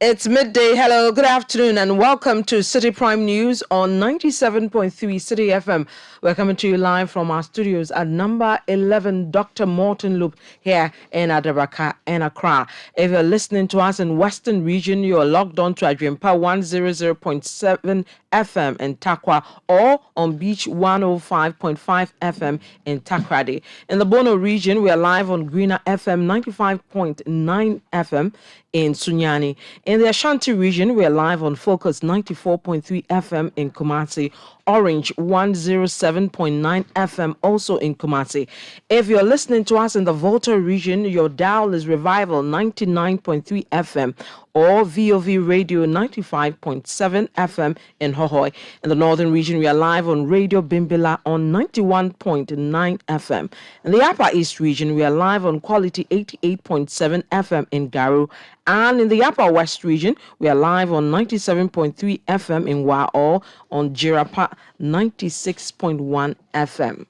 It's midday. Hello, good afternoon, and welcome to City Prime News on 97.3 City FM. We're coming to you live from our studios at number 11 Dr. Morton Loop here in Adabraka and Accra. If you're listening to us in Western Region, you're logged on to Adrimpa 100.7 FM in Takwa or on Beach 105.5 FM in Takrady. In the Bono region, we are live on Greener FM 95.9 FM in Sunyani. In the Ashanti region, we are live on Focus 94.3 FM in Kumasi, Orange 107.9 FM also in Kumasi. If you're listening to us in the Volta region, your dial is Revival 99.3 FM or VOV Radio 95.7 FM in Hawah. In the northern region, we are live on Radio Bimbila on 91.9 FM. In the Upper East region, we are live on Quality 88.7 FM in Garu. And in the Upper West region, we are live on 97.3 FM in Wao, on Jirapa 96.1 FM.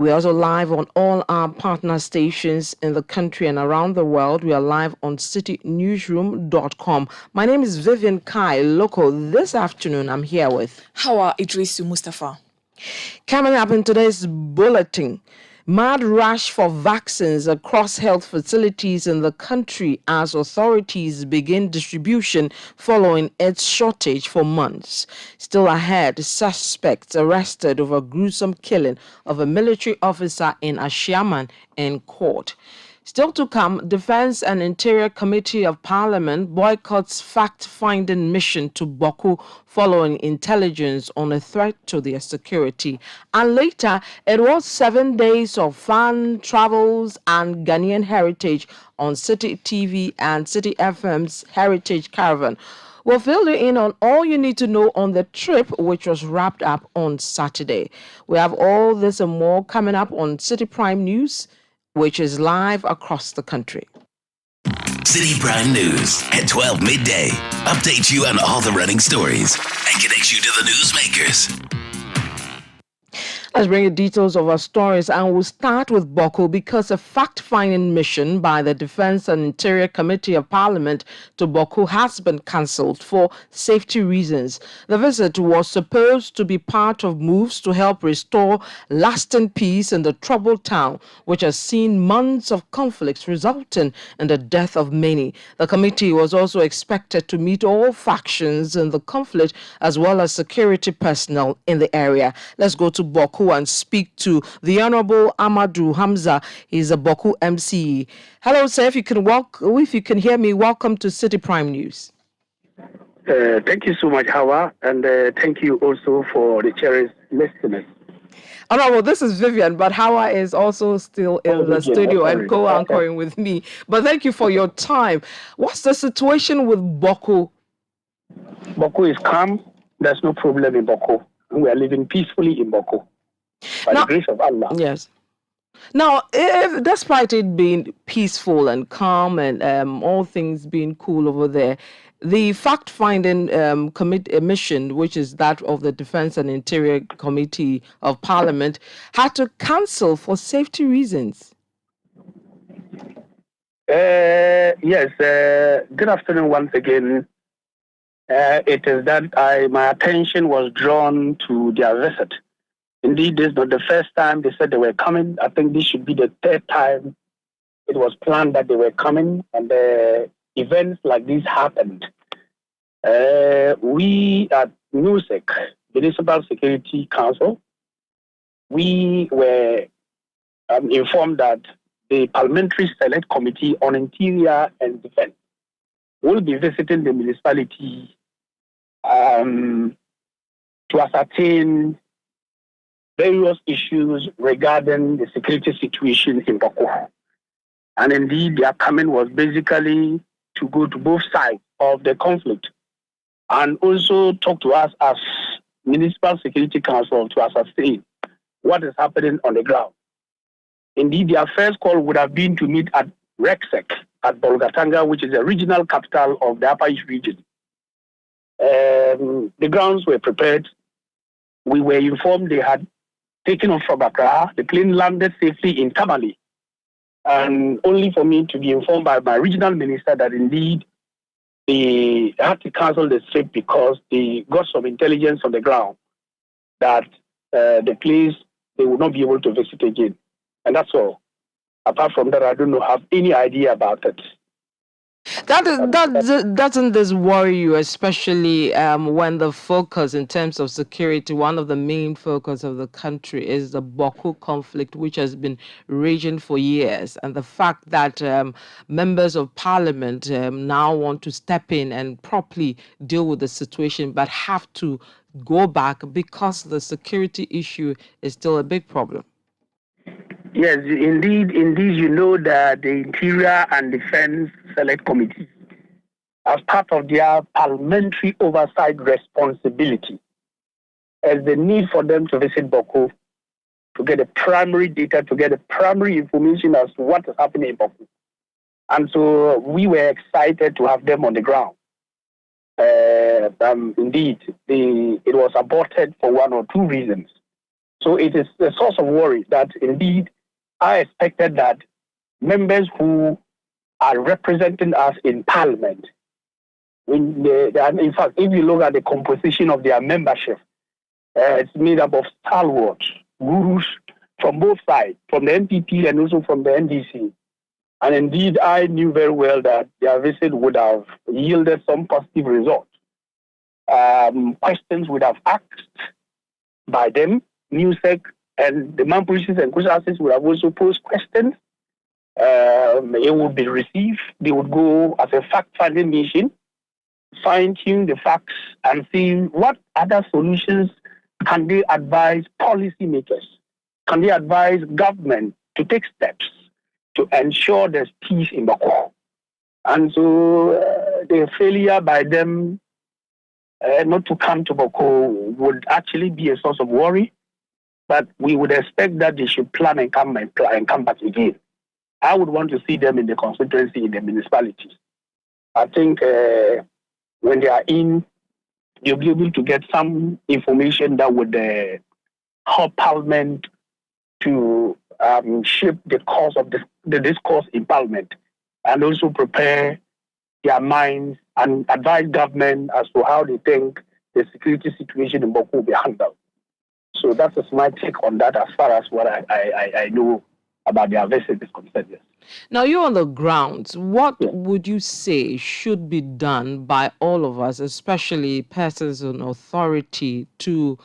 We're also live on all our partner stations in the country and around the world. We are live on citynewsroom.com. My name is Vivian Lokko. This afternoon, I'm here with Hawah, Iddrisu, Mustapha. Coming up in today's bulletin, mad rush for vaccines across health facilities in the country as authorities begin distribution following its shortage for months. Still ahead, suspects arrested over gruesome killing of a military officer in Ashiaman in court. Still to come, Defense and Interior Committee of Parliament boycotts fact-finding mission to Boku following intelligence on a threat to their security. And later, it was 7 days of fun, travels, and Ghanaian heritage on City TV and City FM's Heritage Caravan. We'll fill you in on all you need to know on the trip, which was wrapped up on Saturday. We have all this and more coming up on City Prime News, which is live across the country. City Prime News at 12 midday. Update you on all the running stories and connect you to the newsmakers. Let's bring you details of our stories, and we'll start with Boku because a fact-finding mission by the Defense and Interior Committee of Parliament to Boku has been cancelled for safety reasons. The visit was supposed to be part of moves to help restore lasting peace in the troubled town, which has seen months of conflicts resulting in the death of many. The committee was also expected to meet all factions in the conflict as well as security personnel in the area. Let's go to Boku and speak to the Honorable Amadou Hamza. He's a Boku MC. Hello, sir. If you can hear me, welcome to City Prime News. Thank you so much, Hawah, and thank you also for the cherished listeners. Honorable, this is Vivian, but Hawah is also still in the studio and co-anchoring with me. But thank you for your time. What's the situation with Boku? Boku is calm. There's no problem in Boku. We are living peacefully in Boku. By the grace of Allah. Yes. Now, despite it being peaceful and calm and all things being cool over there, the fact-finding mission, which is that of the Defense and Interior Committee of Parliament, had to cancel for safety reasons. Yes. Good afternoon once again. It is that my attention was drawn to their visit. Indeed, this is not the first time they said they were coming. I think this should be the third time it was planned that they were coming, and events like this happened. We at MUSEC, Municipal Security Council, we were informed that the Parliamentary Select Committee on Interior and Defense will be visiting the municipality to ascertain various issues regarding the security situation in Boku. And indeed, their coming was basically to go to both sides of the conflict and also talk to us as Municipal Security Council to ascertain what is happening on the ground. Indeed, their first call would have been to meet at Rexec at Bolgatanga, which is the regional capital of the Upper East region. The grounds were prepared. We were informed they had taken off from Accra. The plane landed safely in Tamale. And only for me to be informed by my regional minister that indeed they had to cancel the trip because they got some intelligence on the ground that the place they would not be able to visit again. And that's all. Apart from that, I don't have any idea about it. Doesn't this worry you, especially when the focus in terms of security, one of the main focus of the country is the Boko conflict, which has been raging for years, and the fact that members of parliament now want to step in and properly deal with the situation, but have to go back because the security issue is still a big problem? Yes, indeed, you know that the Interior and Defense Select Committee, as part of their parliamentary oversight responsibility, has the need for them to visit Boko to get the primary data, to get the primary information as to what is happening in Boko. And so we were excited to have them on the ground. Indeed, it was aborted for one or two reasons. So it is a source of worry that indeed I expected that members who are representing us in Parliament, in fact, if you look at the composition of their membership, it's made up of stalwarts, gurus from both sides, from the NPP and also from the NDC. And indeed, I knew very well that their visit would have yielded some positive results. Questions would have asked by them, NewSec, and the Mampushis and Kushassis would have also posed questions. It would be received. They would go as a fact-finding mission, fine-tune the facts, and see what other solutions can they advise policymakers. Can they advise government to take steps to ensure there's peace in Boko? And so the failure by them not to come to Boko would actually be a source of worry. But we would expect that they should plan and come back again. I would want to see them in the constituency, in the municipalities. I think when they are in, you'll be able to get some information that would help Parliament to shape the course of the discourse in Parliament, and also prepare their minds and advise government as to how they think the security situation in Boko will be handled. So that is my take on that as far as what I know about their visit is concerned. Yes. Now, you're on the ground. What would you say should be done by all of us, especially persons in authority, to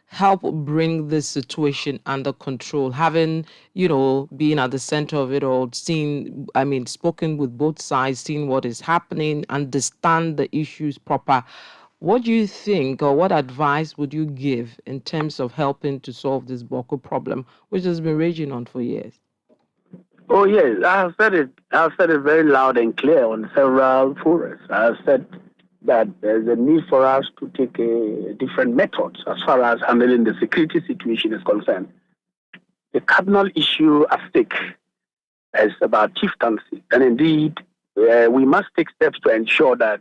help bring this situation under control? Having, been at the center of it all, spoken with both sides, seen what is happening, understand the issues proper. What do you think, or what advice would you give in terms of helping to solve this Boko problem, which has been raging on for years? Oh yes, I have said it. I have said it very loud and clear on several forums. I have said that there's a need for us to take different methods as far as handling the security situation is concerned. The cardinal issue at stake is about chieftaincy, and indeed, we must take steps to ensure that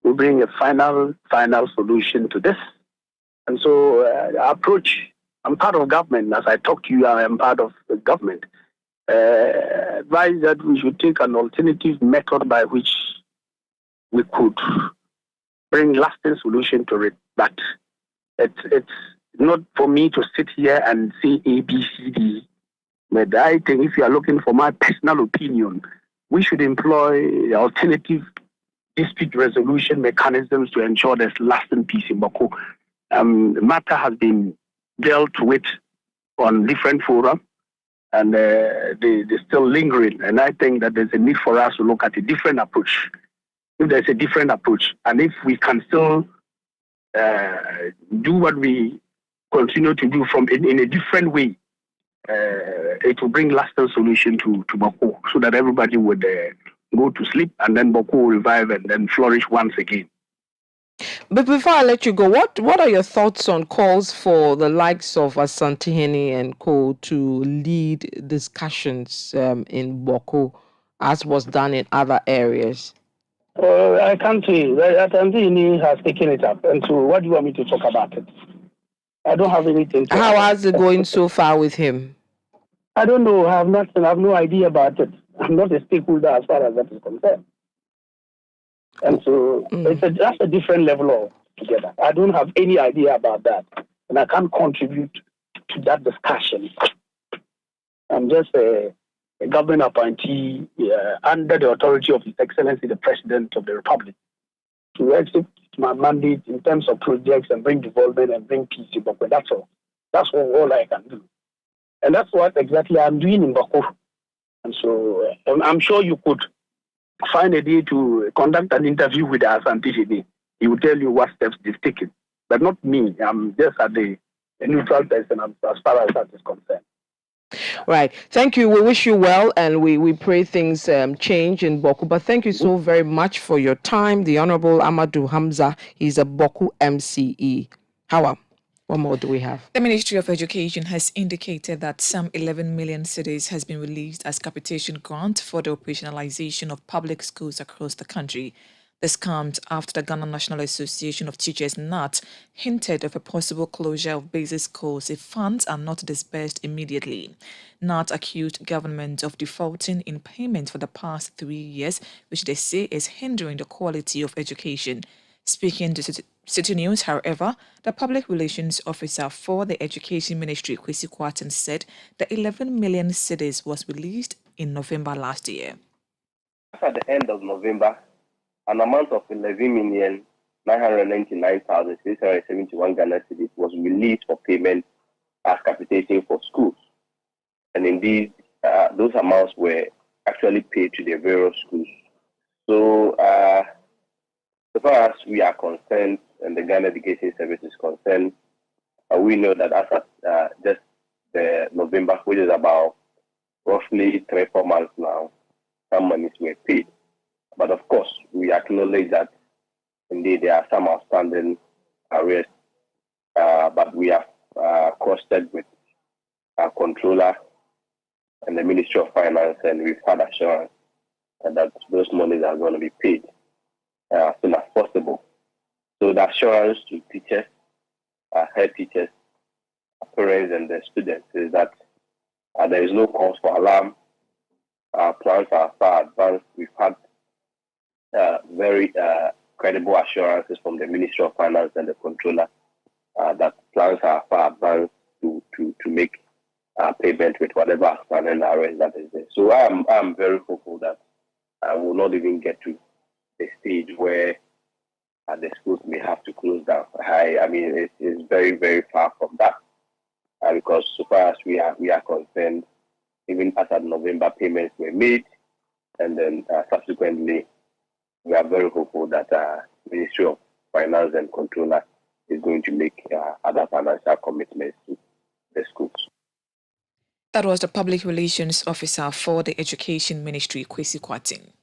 we bring a final solution to this. And so approach, I'm part of government. As I talk to you, I am part of the government. Advise that we should take an alternative method by which we could bring lasting solution to it. But it's not for me to sit here and say A, B, C, D. But I think if you are looking for my personal opinion, we should employ alternative dispute resolution mechanisms to ensure there's lasting peace in Boko. The matter has been dealt with on different forums, and they're still lingering. And I think that there's a need for us to look at a different approach. If there's a different approach, and if we can still do what we continue to do in a different way, it will bring lasting solution to Boko, so that everybody would go to sleep, and then Boko will revive and then flourish once again. But before I let you go, what are your thoughts on calls for the likes of Asantehene and co to lead discussions in Boko, as was done in other areas? I can't say. Asantehene has taken it up, and so what do you want me to talk about it? I don't have anything to How is it going so far with him? I don't know. I have no idea about it. I'm not a stakeholder as far as that is concerned. And so that's a different level of together. I don't have any idea about that, and I can't contribute to that discussion. I'm just a government appointee under the authority of His Excellency the President of the Republic to execute my mandate in terms of projects and bring development and bring peace in Bako. That's all. That's all I can do. And that's what exactly I'm doing in Bako. And so I'm sure you could find a day to conduct an interview with us and TGD. He will tell you what steps they've taken. But not me. I'm just a neutral person as far as that is concerned. Right. Thank you. We wish you well, and we pray things change in Boku. But thank you so very much for your time. The Honorable Amadou Hamza, he's a Boku MCE. Hawah, what more do we have? The Ministry of Education has indicated that some 11 million cedis has been released as capitation grant for the operationalization of public schools across the country. This comes after the Ghana National Association of Teachers, NAT, hinted of a possible closure of basic schools if funds are not disbursed immediately. NAT accused government of defaulting in payment for the past 3 years, which they say is hindering the quality of education. Speaking to Citi News, however, the Public Relations Officer for the Education Ministry, Kwesi Kwarteng, said the 11 million cedis was released in November last year. At the end of November, an amount of 11,999,671 Ghana cedis was released for payment as capitation for schools. And indeed, those amounts were actually paid to the various schools. So, as far as we are concerned, and the Ghana Education Service is concerned, we know that as of just the November, which is about roughly 3-4 months now, some monies were paid. But of course, we acknowledge that indeed there are some outstanding arrears, but we have cross-checked with our controller and the Ministry of Finance, and we've had assurance that those monies are going to be paid as soon as possible. So the assurance to teachers, head teachers, parents, and the students is that there is no cause for alarm. Our plans are far advanced. We've had very credible assurances from the Ministry of Finance and the controller that plans are far advanced to make payment with whatever outstanding arrears that is there. So I'm very hopeful that I will not even get to a stage where the schools may have to close down. I mean, it is very, very far from that because so far as we are concerned, even as of November, payments were made, and then subsequently, we are very hopeful that Ministry of Finance and Controller is going to make other financial commitments to the schools. That was the Public Relations Officer for the Education Ministry, Kwesi Kwarteng.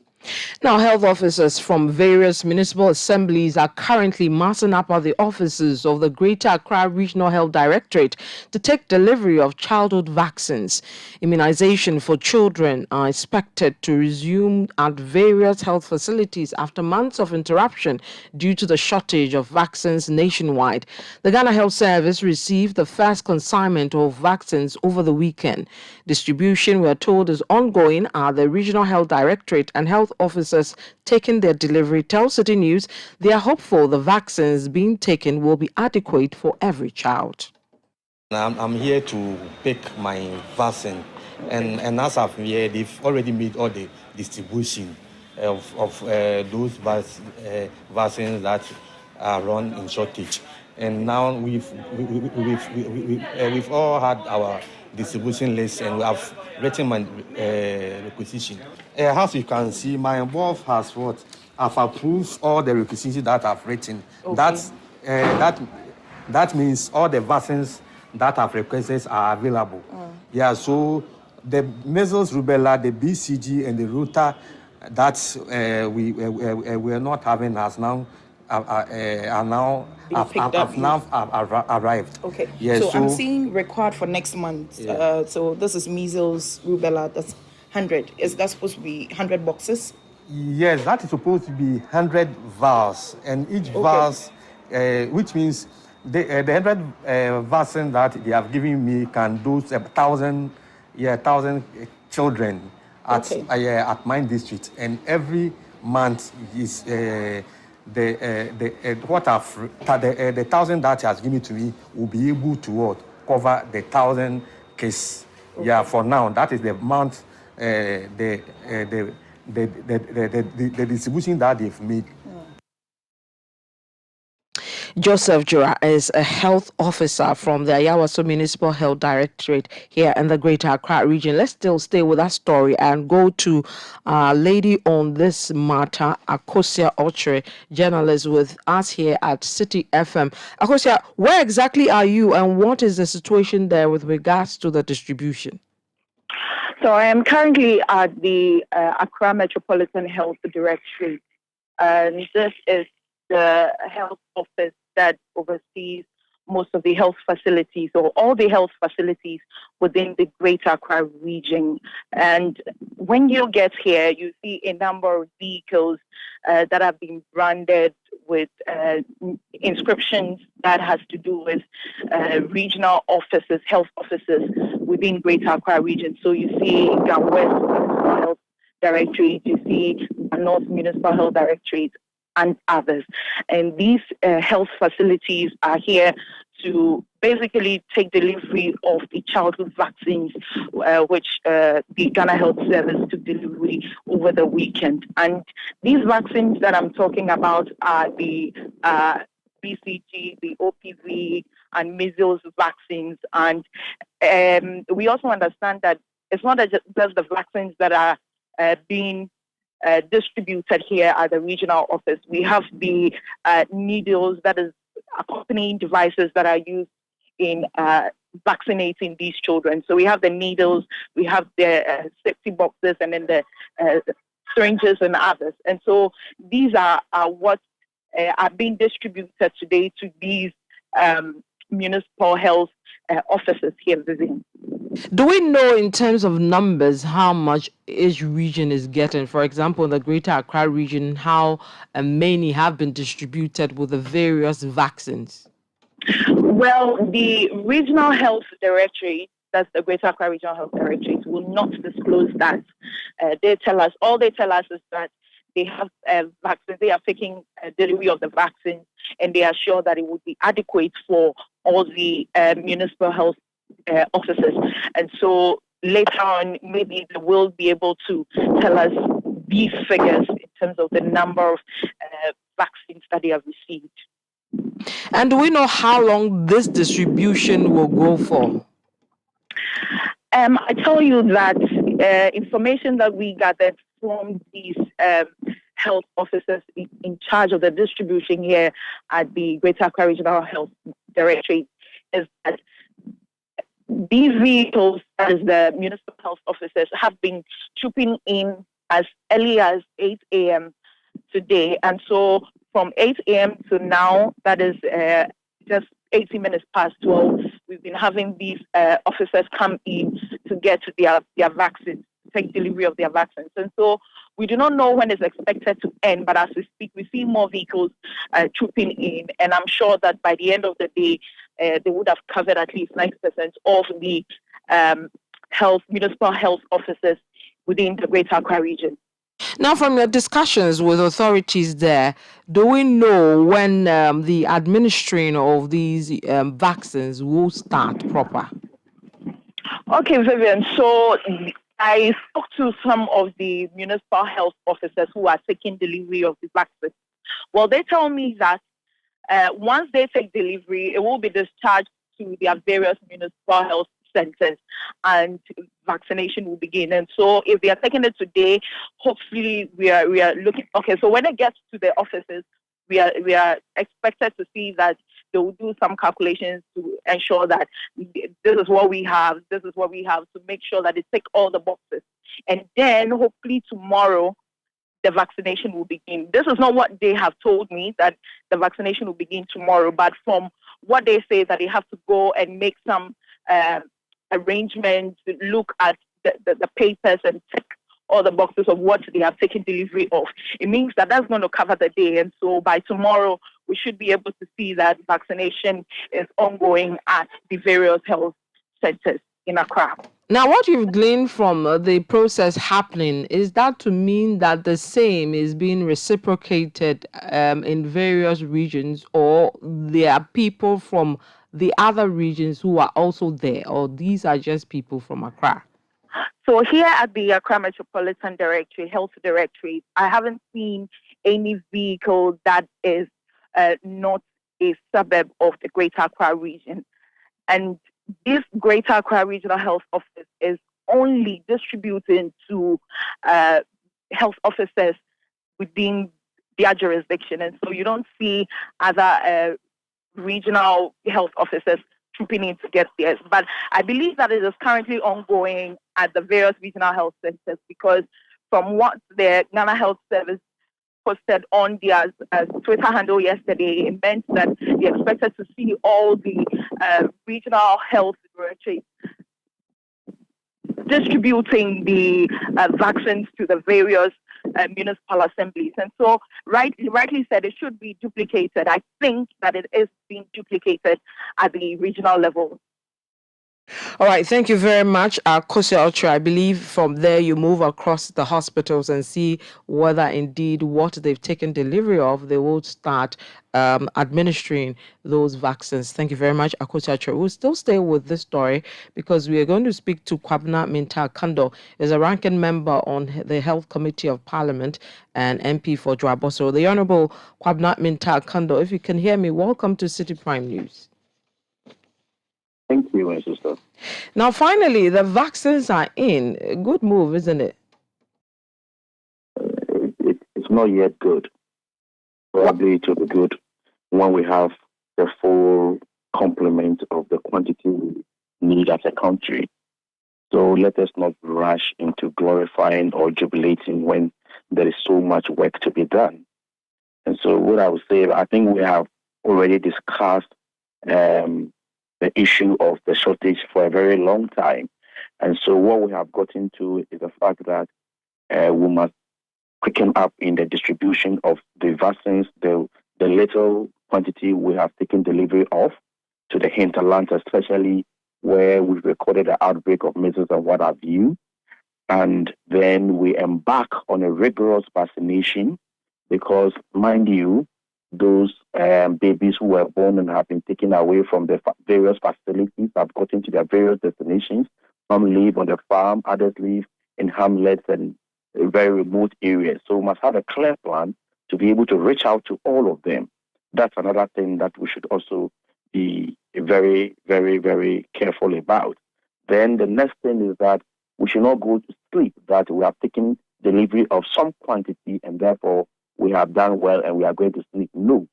Now, health officers from various municipal assemblies are currently massing up at the offices of the Greater Accra Regional Health Directorate to take delivery of childhood vaccines. Immunization for children are expected to resume at various health facilities after months of interruption due to the shortage of vaccines nationwide. The Ghana Health Service received the first consignment of vaccines over the weekend. Distribution, we are told, is ongoing at the Regional Health Directorate, and health officers taking their delivery tell Citi News they are hopeful the vaccines being taken will be adequate for every child. I'm here to pick my vaccine, and as I've here, they've already made all the distribution of those vaccines that are run in shortage. And now we've all had our distribution list, and we have written my requisition. As you can see, my boss has what? I've approved all the requisitions that I've written. Okay. That means all the vaccines that I've requested are available. Yeah, so the measles, rubella, the BCG, and the Rota that we are not having has now arrived. Okay. Yeah, so I'm seeing record for next month. Yeah. So this is measles, rubella. That's 100. Is that supposed to be 100 boxes? Yes, that is supposed to be 100 vials, and each vials, which means the 100 vaccine that they have given me can dose 1,000 children at my district, and every month is the 1,000 that he has given to me will be able to cover the 1,000 case. Okay. Yeah, for now that is the month. The distribution that they've made. Joseph Jura is a health officer from the Hawah Municipal Health Directorate here in the Greater Accra region. Let's still stay with that story and go to lady on this matter, Akosia Ochre, journalist with us here at Citi FM. Akosia, where exactly are you and what is the situation there with regards to the distribution? So I am currently at the Accra Metropolitan Health Directorate, and this is the health office that oversees most of the health facilities or all the health facilities within the Greater Accra region. And when you get here, you see a number of vehicles that have been branded with inscriptions that has to do with regional offices, health offices within Greater Accra region. So you see Ghan West Municipal Health Directorate, you see North Municipal Health Directorate, and others. And these health facilities are here to basically take delivery of the childhood vaccines, which the Ghana Health Service took delivery over the weekend. And these vaccines that I'm talking about are the BCG, the OPV, and measles vaccines. And we also understand that it's not just the vaccines that are being distributed here at the regional office. We have the needles, that is accompanying devices that are used in vaccinating these children. So we have the needles, we have the safety boxes, and then the syringes and others. And so these are what are being distributed today to these municipal health offices here in Vivian. Do we know in terms of numbers how much each region is getting? For example, in the Greater Accra region, how many have been distributed with the various vaccines? Well, the Regional Health Directorate, that's the Greater Accra Regional Health Directorate, will not disclose that. All they tell us is that they have vaccines, they are taking delivery of the vaccines, and they are sure that it would be adequate for all the municipal health officers. And so later on, maybe they will be able to tell us these figures in terms of the number of vaccines that they have received. And do we know how long this distribution will go for? I tell you that information that we gathered from these health officers in charge of the distribution here at the Greater Accra Regional Health Directorate is that these vehicles, as the municipal health officers, have been trooping in as early as 8 a.m. today. And so from 8 a.m. to now, that is just 80 minutes past 12, we've been having these officers come in to get their vaccines, take delivery of their vaccines. And so we do not know when it's expected to end, but as we speak, we see more vehicles trooping in. And I'm sure that by the end of the day, they would have covered at least 90% of the municipal health officers within the Greater Accra region. Now, from your discussions with authorities there, do we know when the administering of these vaccines will start proper? Okay, Vivian. So I spoke to some of the municipal health officers who are taking delivery of the vaccines. Well, they tell me that once they take delivery, it will be discharged to their various municipal health centers and vaccination will begin. And so if they are taking it today, hopefully we are looking. Okay, so when it gets to the offices, we are expected to see that they will do some calculations to ensure that this is what we have, to make sure that they tick all the boxes. And then hopefully tomorrow, the vaccination will begin. This is not what they have told me, that the vaccination will begin tomorrow, but from what they say, that they have to go and make some arrangements, look at the papers and tick all the boxes of what they have taken delivery of. It means that that's going to cover the day. And so by tomorrow, we should be able to see that vaccination is ongoing at the various health centers in Accra. Now, what you've gleaned from the process happening, is that to mean that the same is being reciprocated in various regions, or there are people from the other regions who are also there, or these are just people from Accra? So here at the Accra Metropolitan Directorate, Health Directorate, I haven't seen any vehicle that is not a suburb of the Greater Accra region. And this Greater Accra Regional Health Office is only distributing to health officers within their jurisdiction. And so you don't see other regional health officers trooping in to get theirs. But I believe that it is currently ongoing at the various regional health centers, because from what the Ghana Health Service posted on their Twitter handle yesterday, it meant that they expected to see all the regional health directorates distributing the vaccines to the various municipal assemblies. And so, rightly said, it should be duplicated. I think that it is being duplicated at the regional level. All right, thank you very much, Kosi Ultra. I believe from there you move across the hospitals and see whether indeed what they've taken delivery of, they will start administering those vaccines. Thank you very much, Kosi Ultra. We'll still stay with this story because we are going to speak to Kwabena Minta Kando, is a ranking member on the Health Committee of Parliament and MP for Dwaboso. The Honourable Kwabena Minta Kando, if you can hear me, welcome to Citi Prime News. Thank you, my sister. Now, finally, the vaccines are in. A good move, isn't it? It's not yet good. Probably it will be good when we have the full complement of the quantity we need as a country. So let us not rush into glorifying or jubilating when there is so much work to be done. And so what I would say, I think we have already discussed the issue of the shortage for a very long time. And so what we have gotten to is the fact that we must quicken up in the distribution of the vaccines, the little quantity we have taken delivery of to the hinterland, especially where we've recorded the outbreak of measles and what have you. And then we embark on a rigorous vaccination because, mind you, those babies who were born and have been taken away from the various facilities have gotten to their various destinations. Some live on the farm, others live in hamlets and very remote areas. So we must have a clear plan to be able to reach out to all of them. That's another thing that we should also be very, very, very careful about. Then the next thing is that we should not go to sleep, that we have taken delivery of some quantity and therefore we have done well and we are going to sleep. No,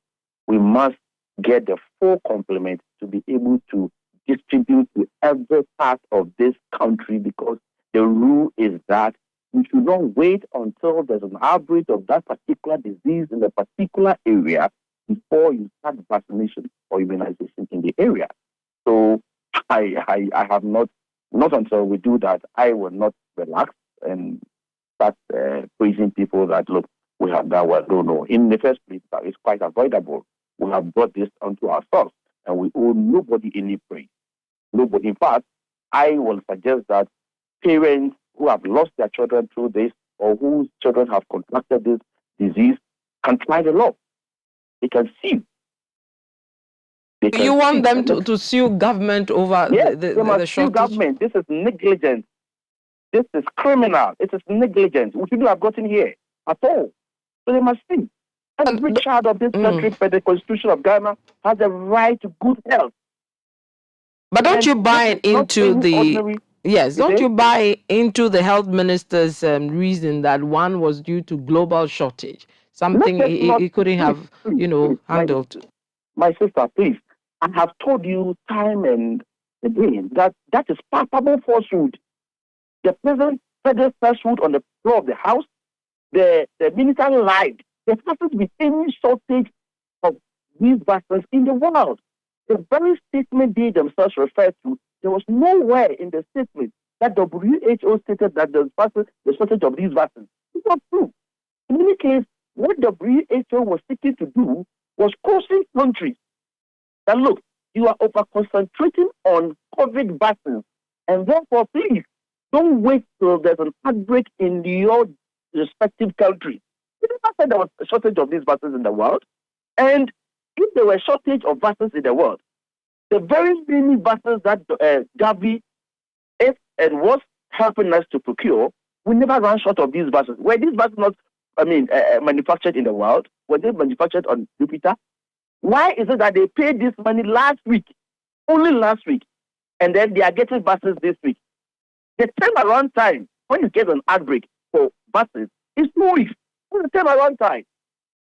we must get the full complement to be able to distribute to every part of this country, because the rule is that you should not wait until there's an outbreak of that particular disease in a particular area before you start vaccination or immunization in the area. So I have not until we do that, I will not relax and start praising people that, look, we have done well. No. In the first place, it's quite avoidable. We have brought this onto ourselves, and we owe nobody any praise. Nobody. In fact, I will suggest that parents who have lost their children through this, or whose children have contracted this disease, can try the law. They can sue. You want them to sue government over the sue government. This is negligence. This is criminal. It is negligence. We shouldn't have gotten here at all. So they must sue. Every child of this country, by the Constitution of Ghana, has a right to good health. But don't you buy into the... Yes, don't you buy into the health minister's reason that one was due to global shortage? Something he couldn't have, handled. My sister, please. I have told you time and again that is palpable falsehood. The president said this falsehood on the floor of the House. The minister lied. There hasn't been any shortage of these vaccines in the world. The very statement they themselves referred to, there was nowhere in the statement that WHO stated that the shortage of these vaccines. It's not true. In any case, what WHO was seeking to do was causing countries that, look, you are over-concentrating on COVID vaccines And therefore, please, don't wait till there's an outbreak in your respective country. You never said there was a shortage of these buses in the world. And if there were a shortage of buses in the world, the very many buses that Gavi is and was helping us to procure, we never run short of these buses. Were these buses not, manufactured in the world? Were they manufactured on Jupiter? Why is it that they paid this money last week, only last week, and then they are getting buses this week? The turnaround time, when you get an outbreak for buses, is 2 weeks. What's the turnaround time?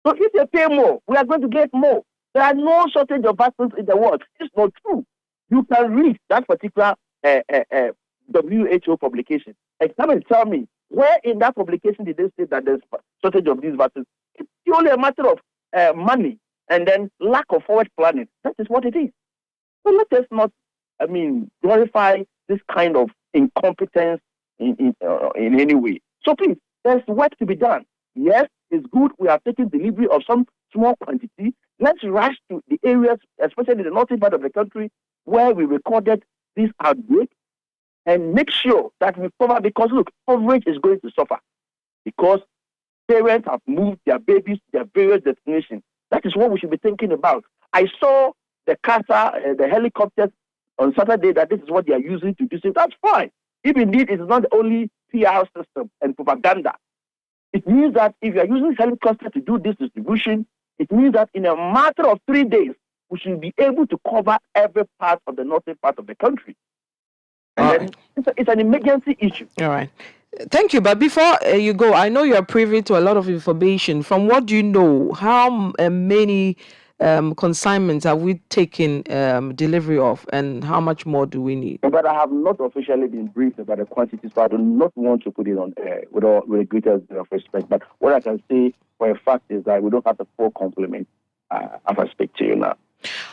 So if they pay more, we are going to get more. There are no shortage of buses in the world. It's not true. You can read that particular WHO publication and come and tell me where in that publication did they say that there's shortage of these buses. It's purely a matter of money and then lack of forward planning. That is what it is. So let us not, glorify this kind of incompetence in any way. So please, there's work to be done. Yes, it's good we are taking delivery of some small quantity. Let's rush to the areas, especially the northern part of the country, where we recorded this outbreak, and make sure that we cover, because look, coverage is going to suffer because parents have moved their babies to their various destinations. That is what we should be thinking about. I saw the CASA, the helicopters on Saturday, that this is what they are using to do so. That's fine. If indeed it is not the only PR system and propaganda, it means that if you are using helicopters to do this distribution, it means that in a matter of 3 days, we should be able to cover every part of the northern part of the country. And then it's an emergency issue. All right. Thank you. But before you go, I know you are privy to a lot of information. From what do you know, how many consignments have we taken delivery of, and how much more do we need? But I have not officially been briefed about the quantities, so I do not want to put it on air with the greatest of respect. But what I can say for a fact is that we don't have the full complement as I speak to you now.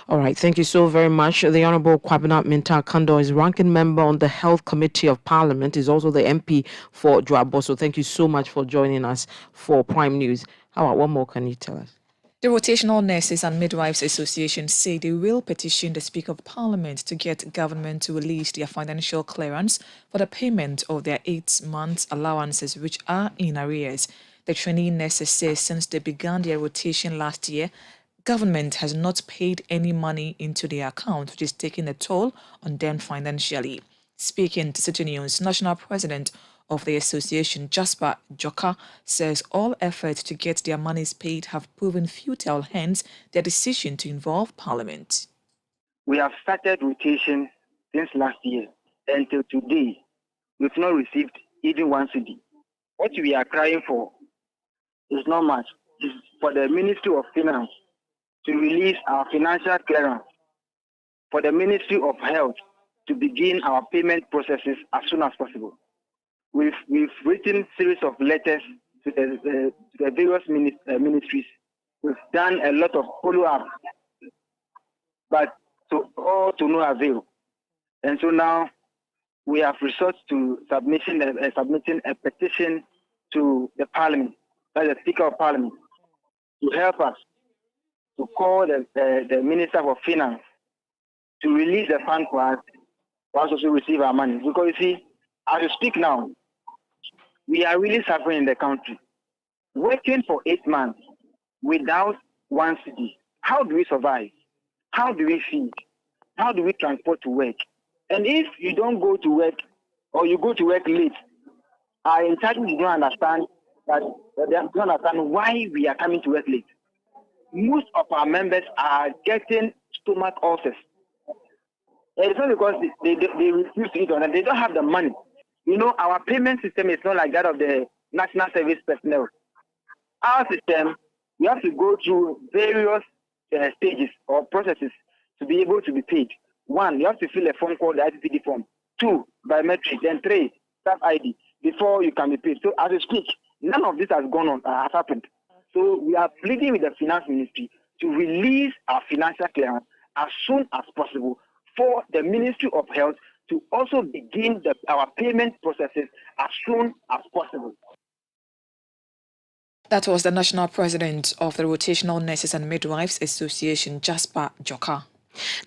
All right. Thank you so very much. The Honorable Kwabena Minta Kando is ranking member on the Health Committee of Parliament, is also the MP for Dwabo. So thank you so much for joining us for Prime News. What more can you tell us? The Rotational Nurses and Midwives Association say they will petition the Speaker of Parliament to get government to release their financial clearance for the payment of their 8 months allowances, which are in arrears. The trainee nurses say since they began their rotation last year, government has not paid any money into their account, which is taking a toll on them financially. Speaking to Citi News, National President of the association, Jasper Joka, says all efforts to get their monies paid have proven futile, hence their decision to involve Parliament. We have started rotation since last year. Until today, we've not received even 1 cedi. What we are crying for is not much. It's for the Ministry of Finance to release our financial clearance, for the Ministry of Health to begin our payment processes as soon as possible. We've written series of letters to the various ministries. We've done a lot of follow-up, but all to no avail. And so now we have resorted to submitting a petition to the Parliament, that's the Speaker of Parliament, to help us to call the Minister for Finance to release the fund for us also receive our money. Because you see, as you speak now, we are really suffering in the country. Working for 8 months without 1 cedi. How do we survive? How do we feed? How do we transport to work? And if you don't go to work or you go to work late, our in charge don't understand that they don't understand why we are coming to work late. Most of our members are getting stomach ulcers. And it's not because they refuse to eat on them. They don't have the money. You know, our payment system is not like that of the national service personnel. Our system, we have to go through various stages or processes to be able to be paid. 1, you have to fill a form called the IPPD form. 2, biometric. Then 3, staff ID before you can be paid. So as we speak, none of this has gone on, has happened. So we are pleading with the Finance Ministry to release our financial clearance as soon as possible for the Ministry of Health to also begin our payment processes as soon as possible. That was the National President of the Rotational Nurses and Midwives Association, Jasper Joka.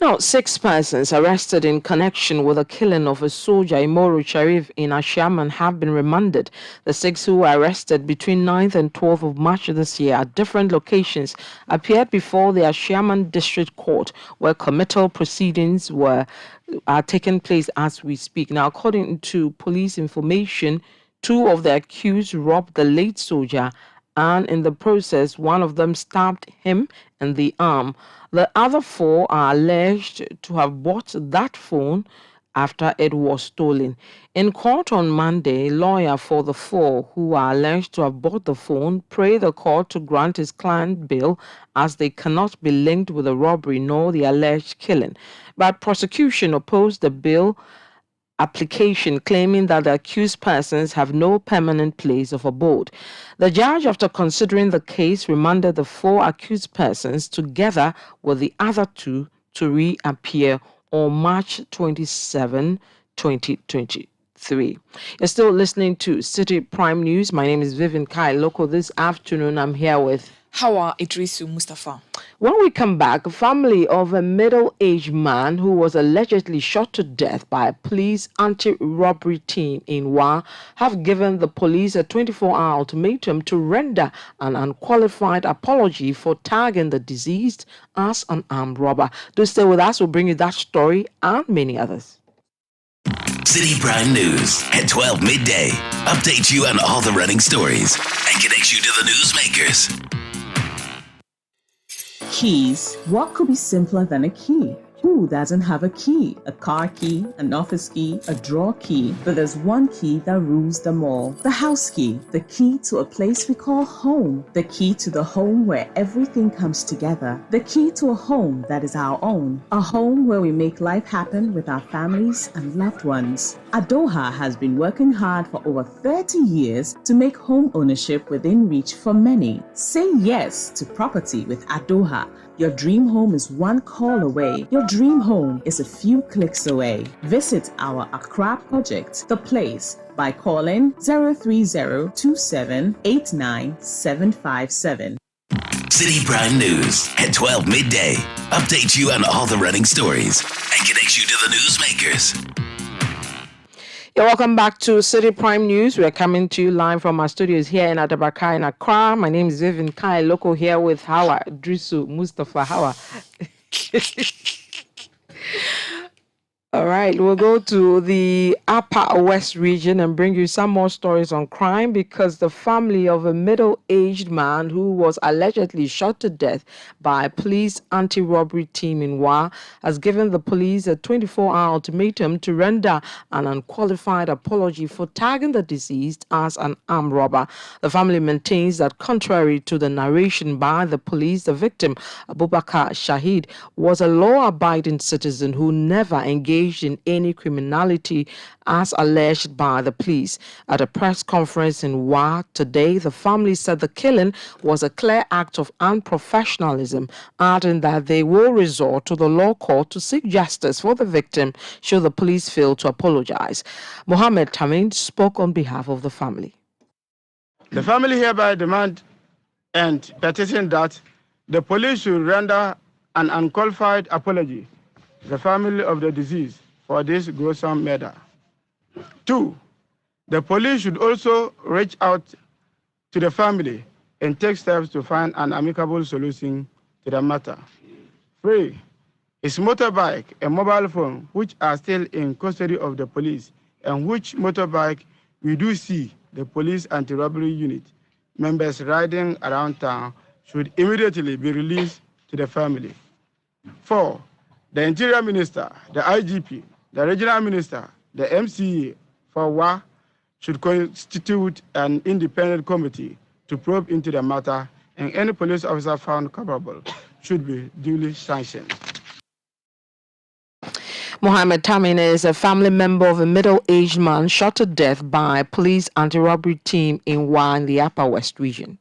Now, 6 persons arrested in connection with the killing of a soldier, Imoru Sharif, in Ashaman have been remanded. The 6 who were arrested between 9th and 12th of March this year at different locations appeared before the Ashaman District Court, where committal proceedings are taking place as we speak. Now, according to police information, 2 of the accused robbed the late soldier, and in the process, one of them stabbed him in the arm. The other 4 are alleged to have bought that phone after it was stolen. In court on Monday, lawyer for the 4 who are alleged to have bought the phone prayed the court to grant his client bail, as they cannot be linked with the robbery nor the alleged killing. But prosecution opposed the bail application, claiming that the accused persons have no permanent place of abode. The judge, after considering the case, remanded the 4 accused persons together with the other 2 to reappear on March 27, 2023. You're still listening to Citi Prime News. My name is Vivian Lokko. This afternoon, I'm here with Hawah, Iddrisu, Mustapha. When we come back, a family of a middle-aged man who was allegedly shot to death by a police anti-robbery team in Hawah have given the police a 24-hour ultimatum to render an unqualified apology for tagging the deceased as an armed robber. Do stay with us. We'll bring you that story and many others. Citi Prime News at 12 midday. Update you on all the running stories and connects you to the newsmakers. Keys. What could be simpler than a key? Who doesn't have a key? A car key, an office key, a drawer key. But there's one key that rules them all. The house key. The key to a place we call home. The key to the home where everything comes together. The key to a home that is our own. A home where we make life happen with our families and loved ones. Adoha has been working hard for over 30 years to make home ownership within reach for many. Say yes to property with Adoha. Your dream home is one call away. Your dream home is a few clicks away. Visit our Accra project, The Place, by calling 030-2789-757. Citi Prime News at 12 midday. Update you on all the running stories and connects you to the newsmakers. Yeah, welcome back to Citi Prime News. We are coming to you live from our studios here in Adabaka in Accra. My name is Vivian Lokko, here with Hawah, Iddrisu, Mustapha. Hawah. All right, we'll go to the Upper West region and bring you some more stories on crime, because the family of a middle-aged man who was allegedly shot to death by a police anti-robbery team in Hawah has given the police a 24-hour ultimatum to render an unqualified apology for tagging the deceased as an armed robber. The family maintains that, contrary to the narration by the police, the victim, Abubakar Shahid, was a law-abiding citizen who never engaged in any criminality as alleged by the police. At a press conference in Hawah today, the family said the killing was a clear act of unprofessionalism, adding that they will resort to the law court to seek justice for the victim should the police fail to apologize. Mohammed Tamin spoke on behalf of the family. The family hereby demand and petition that the police should render an unqualified apology the family of the deceased for this gruesome murder. 2, the police should also reach out to the family and take steps to find an amicable solution to the matter. 3, his motorbike and mobile phone, which are still in custody of the police, and which motorbike we do see the police anti-robbery unit members riding around town, should immediately be released to the family. 4, the Interior Minister, the IGP, the Regional Minister, the MCA for Hawah should constitute an independent committee to probe into the matter, and any police officer found culpable should be duly sanctioned. Mohammed Tamin is a family member of a middle-aged man shot to death by a police anti-robbery team in Hawah in the Upper West region.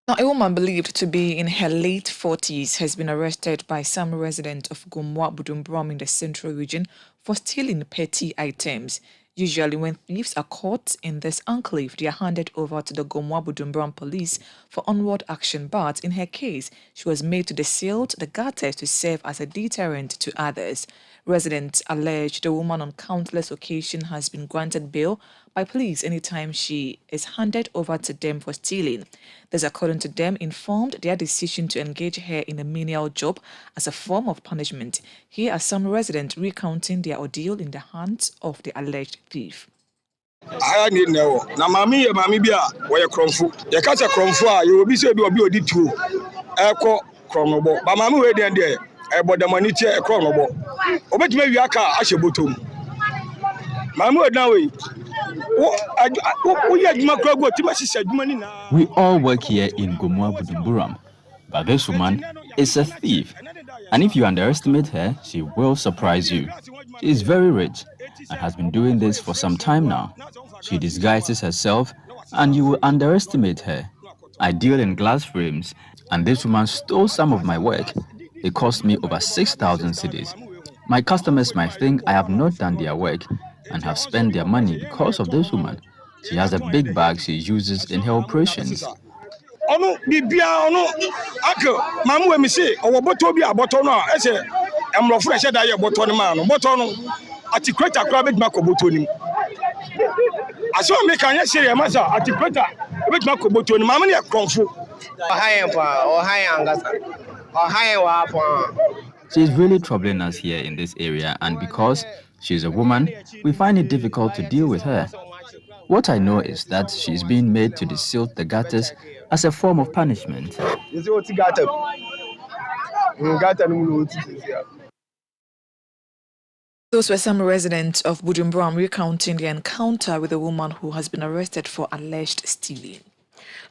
Now, a woman believed to be in her late 40s has been arrested by some residents of Gomwa Budumbrom in the central region for stealing petty items. Usually, when thieves are caught in this enclave, they are handed over to the Gomoa Bujumbura police for onward action. But in her case, she was made to disseal the gutters to serve as a deterrent to others. Residents allege the woman on countless occasions has been granted bail by police anytime she is handed over to them for stealing. This, according to them, informed their decision to engage her in a menial job as a form of punishment. Here are some residents recounting their ordeal in the hands of the alleged thief. I need no. Na mami bia we kromfu. Ye ka che kromfu a ye obi se bi odi tuo. Eko kronobo. Ba mami we den de e bodamani tie e kronobo. Obetuma wi aka a hye botom. Mami we dan we. We all work here in Gomoa Bujumbura, but this woman is a thief. And if you underestimate her, she will surprise you. She is very rich and has been doing this for some time now. She disguises herself and you will underestimate her. I deal in glass frames and this woman stole some of my work. It cost me over 6,000 cedis. My customers might think I have not done their work and have spent their money because of this woman. She has a big bag she uses in her operations. Ono bibia ono akọ mamu we mi se owo boto bi aboto no a ese emrofo na sheda ye boto no ma no boto no atikweta kra be ma ko boto nim aso me kan ye shiri e masa atikweta be ma ko boto nim mamu ne kronfo She is really troubling us here in this area, and because she is a woman, we find it difficult to deal with her. What I know is that she is being made to deseal the gutters as a form of punishment. Those were some residents of Bujumbura recounting their encounter with a woman who has been arrested for alleged stealing.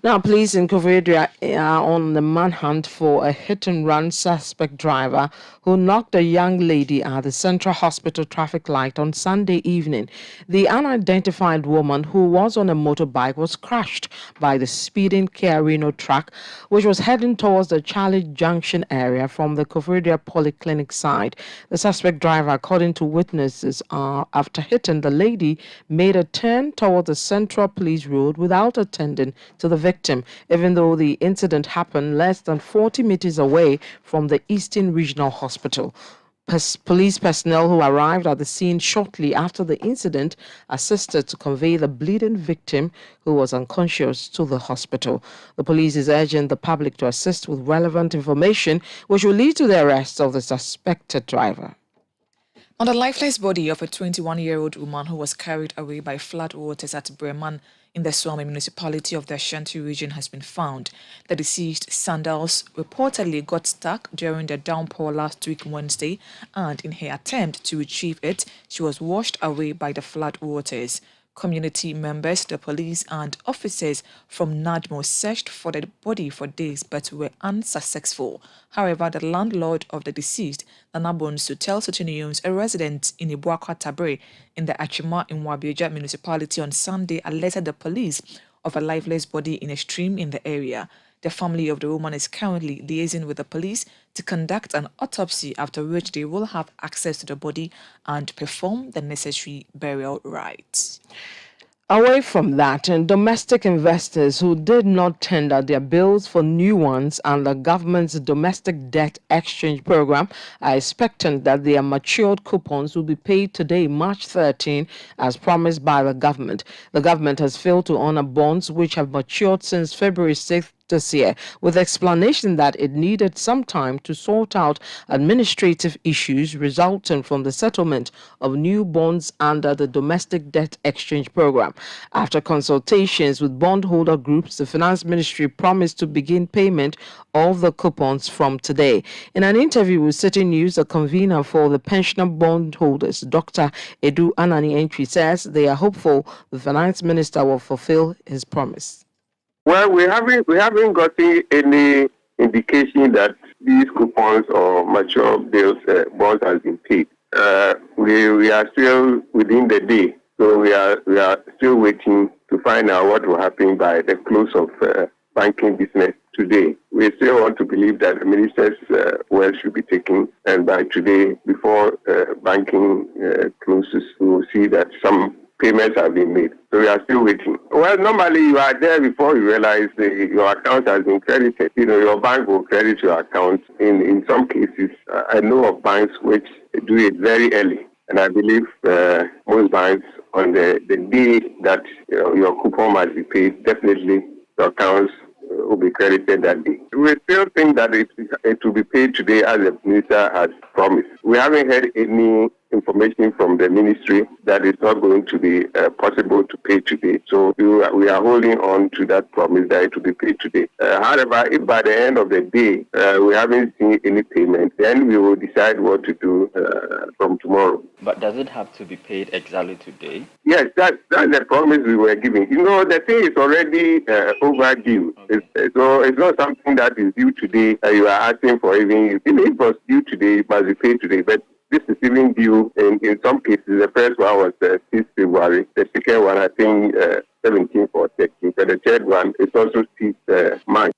Now, police in Koforidua are on the manhunt for a hit-and-run suspect driver who knocked a young lady at the Central Hospital traffic light on Sunday evening. The unidentified woman who was on a motorbike was crushed by the speeding Kia Reno truck, which was heading towards the Charlie Junction area from the Koforidua Polyclinic side. The suspect driver, according to witnesses, after hitting the lady, made a turn towards the Central Police Road without attending to the victim, even though the incident happened less than 40 meters away from the Eastern Regional Hospital. Police personnel who arrived at the scene shortly after the incident assisted to convey the bleeding victim, who was unconscious, to the hospital. The police is urging the public to assist with relevant information which will lead to the arrest of the suspected driver. On the lifeless body of a 21-year-old woman who was carried away by flood waters at Breman in the Swami municipality of the Ashanti region has been found. The deceased sandals reportedly got stuck during the downpour last week Wednesday, and in her attempt to retrieve it, she was washed away by the flood waters. Community members, the police and officers from NADMO searched for the body for days but were unsuccessful. However, the landlord of the deceased, Nana Bonsu, tells Citi News a resident in Ibuakwa Tabre in the Achima in Wabieja municipality on Sunday alerted the police of a lifeless body in a stream in the area. The family of the woman is currently liaising with the police to conduct an autopsy, after which they will have access to the body and perform the necessary burial rites. Away from that, and domestic investors who did not tender their bills for new ones and the government's domestic debt exchange program are expectant that their matured coupons will be paid today, March 13, as promised by the government. The government has failed to honor bonds which have matured since February 6th this year, with explanation that it needed some time to sort out administrative issues resulting from the settlement of new bonds under the domestic debt exchange program. After consultations with bondholder groups, the Finance Ministry promised to begin payment of the coupons from today. In an interview with Citi News, a convener for the pensioner bondholders, Dr. Edu Anani Entry, says they are hopeful the Finance Minister will fulfill his promise. Well, we haven't gotten any indication that these coupons or mature bills bonds has been paid. We are still within the day, so we are still waiting to find out what will happen by the close of banking business today. We still want to believe that the minister's word should be taken, and by today, before banking closes, we will see that some payments have been made. So we are still waiting. Well, normally you are there before you realize your account has been credited. Your bank will credit your account. In some cases, I know of banks which do it very early. And I believe most banks, on the day that your coupon must be paid, definitely your accounts will be credited that day. We still think that it will be paid today as the minister has promised. We haven't heard any information from the ministry that it's not going to be possible to pay today. So we are holding on to that promise that it will be paid today. However, if by the end of the day we haven't seen any payment, then we will decide what to do from tomorrow. But does it have to be paid exactly today? Yes, that's the promise we were giving. The thing is already overdue. So it's not something that is due today. You are asking for even if it was due today, it must be paid today. But this is even due in some cases. The first one was 6th February. The second one, I think, 17th or 13th. And the third one is also 6th March.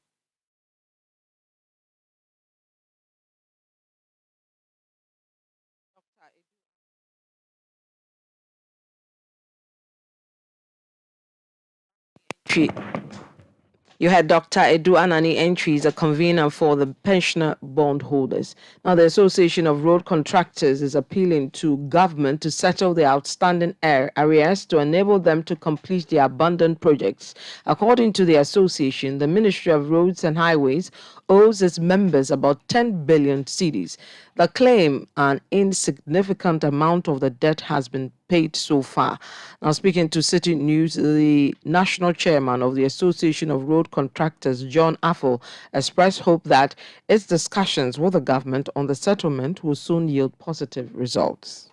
You had Dr. Edu Anani Entries, a convener for the pensioner bondholders. Now, the Association of Road Contractors is appealing to government to settle the outstanding arrears to enable them to complete their abandoned projects. According to the association, the Ministry of Roads and Highways owes its members about 10 billion cedis. The claim an insignificant amount of the debt has been paid so far. Now, speaking to Citi News, the national chairman of the Association of Road Contractors, John Affle, expressed hope that its discussions with the government on the settlement will soon yield positive results.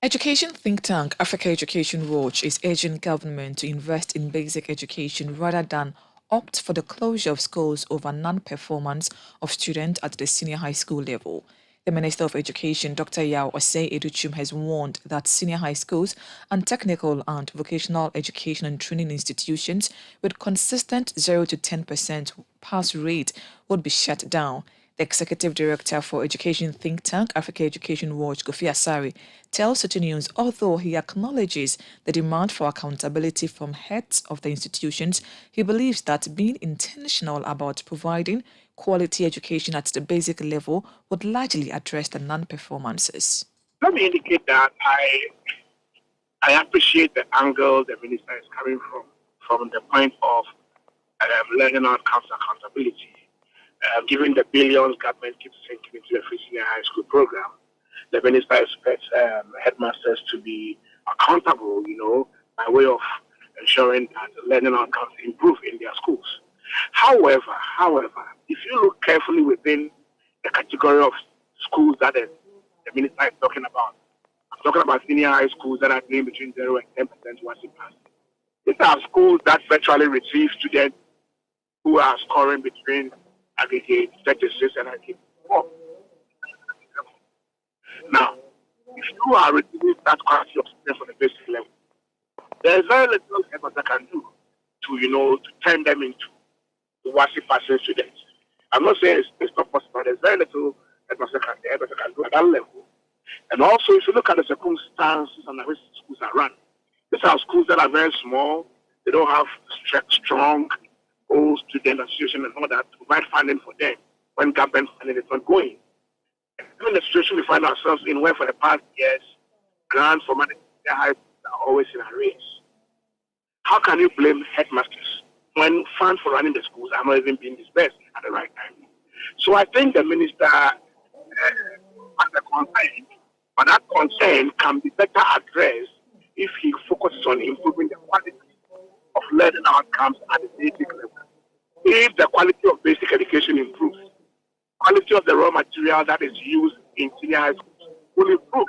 Education think tank Africa Education Watch is urging government to invest in basic education rather than opt for the closure of schools over non-performance of students at the senior high school level. The Minister of Education, Dr. Iddrisu, has warned that senior high schools and technical and vocational education and training institutions with consistent 0 to 10% pass rate would be shut down. The Executive Director for Education think tank Africa Education Watch, Kofi Asare, tells Citi News although he acknowledges the demand for accountability from heads of the institutions, he believes that being intentional about providing quality education at the basic level would largely address the non-performances. Let me indicate that I appreciate the angle the minister is coming from the point of learning outcomes accountability. Given the billions government keeps sinking into the free senior high school program, the minister expects headmasters to be accountable, by way of ensuring that learning outcomes improve in their schools. However, if you look carefully within the category of schools that the minister is talking about, I'm talking about senior high schools that are doing between 0 and 10% once it passes. These are schools that virtually receive students who are scoring between aggregate 36 and aggregate 4. Now, if you are receiving that quality of students on the basic level, there is very little headmaster can do to turn them into WASI passing students. I'm not saying it's not possible, but there's very little headmaster can do at that level. And also, if you look at the circumstances and which schools are run, these are schools that are very small. They don't have strong old student association and all that to provide funding for them when government funding is not going. And even the situation we find ourselves in, where for the past years, grants for money are always in arrears. How can you blame headmasters when funds for running the schools are not even being disbursed at the right time? So I think the minister has a concern, but that concern can be better addressed if he focuses on improving the quality of learning outcomes at the basic level. If the quality of basic education improves, quality of the raw material that is used in senior high schools will improve.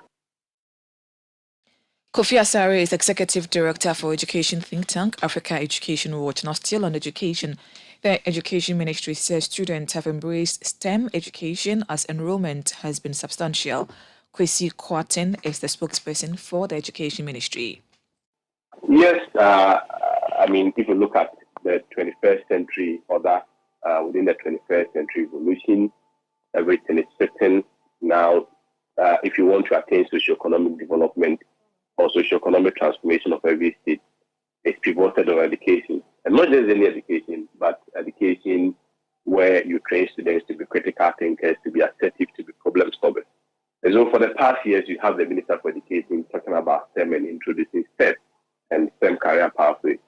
Kofi Asare is Executive Director for Education think tank Africa Education Watch. Now, still on education, the Education Ministry says students have embraced STEM education as enrollment has been substantial. Kwesi Kwarten is the spokesperson for the Education Ministry. Yes, if you look at the 21st century order, within the 21st century evolution, everything is certain. Now, if you want to attain socio-economic development or socio-economic transformation of every state is pivoted on education. And not just any education, but education where you train students to be critical thinkers, to be assertive, to be problem solvers. And so for the past years, you have the Minister for Education talking about STEM and introducing STEM and STEM career pathways.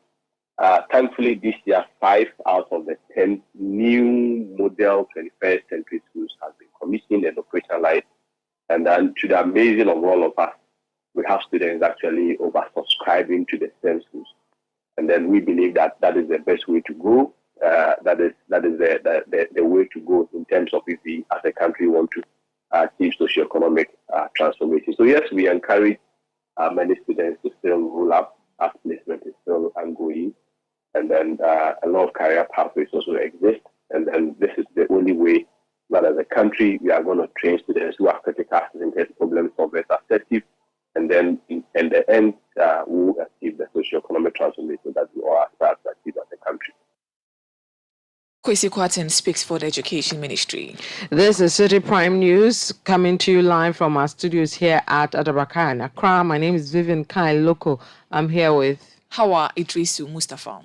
Thankfully, this year, 5 out of the 10 new model 21st century schools have been commissioned and operationalized. And then to the amazing of all of us, we have students actually over-subscribing to the STEM schools. And then we believe that that is the best way to go. That is the way to go in terms of if we as a country want to achieve socio-economic transformation. So yes, we encourage many students to still roll up as placement is still ongoing. And then a lot of career pathways also exist. And then this is the only way that as a country we are going to train students who are critical thinkers, problem solvers, assertive, and then in the end we will achieve the socio-economic transformation that we all aspire to achieve as a country. Kwesi Kwatin speaks for the Education Ministry. This is Citi Prime News coming to you live from our studios here at Adabaka in Accra. My name is Vivian Lokko. I'm here with Hawah, Iddrisu, Mustapha.